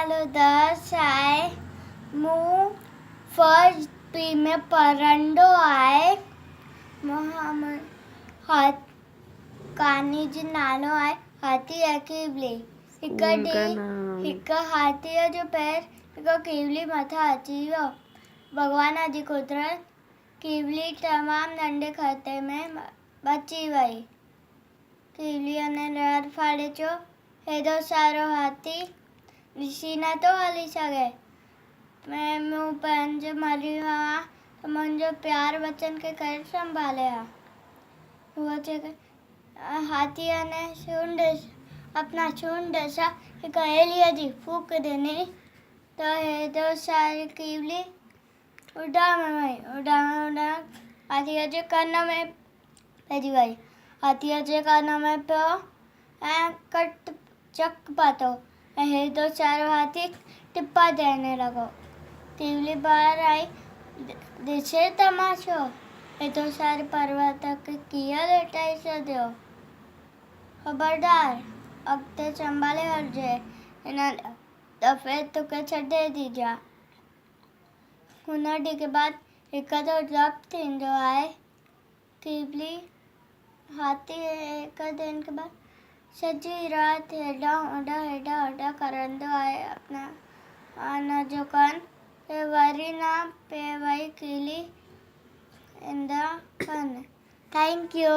नालो 10 आहे। मूं first P में पढ़ंदो आहे। कहानी जो नालो आहे हाथी ऐं कीवली। हिकु हाथीअ जो पैर हिकु कीवली मथां अची वियो। भॻवान जी कुदरत, कीवली तमामु नंढे ख़तरे में बची वई। कीवलीअ ने रड़ फाड़े चयो, हेॾो सारो हाथी ॾिसी नथो हली सघे। मूं पंहिंजो मरी वियो आहियां त मुंहिंजो प्यार बचन खे केरु संभाले हा। हाथीअ ने अपना सूंड सां हिकु एलीअ जी फूक ॾिनी त हेॾो सारी कीवली उॾाम में हाथीअ जे कन में पइजी वई। हाथीअ जे कन में पियो ऐं कट चक पातो ऐं हेॾो सारो हाथी टिपा ॾियणु लॻो। कीवली ॿाहिरि आई, ॾिसे तमाशो, हेॾो सारे पर्वत खे कीअं लेटाए छॾियो। ख़बरदार, अॻिते संभाले हलिजे, हिन दफ़े तोखे छॾे थी ॾियां। हुन ॾींहं के बाद हिकु तो जप थींदो आहे। कीवली हाथी हिकु दिन के बाद सॼी राति हेॾां होॾां करंदो आहे अपना जो कनि ते वरी न पे वई कीवली ईंदा कनि। Thank you.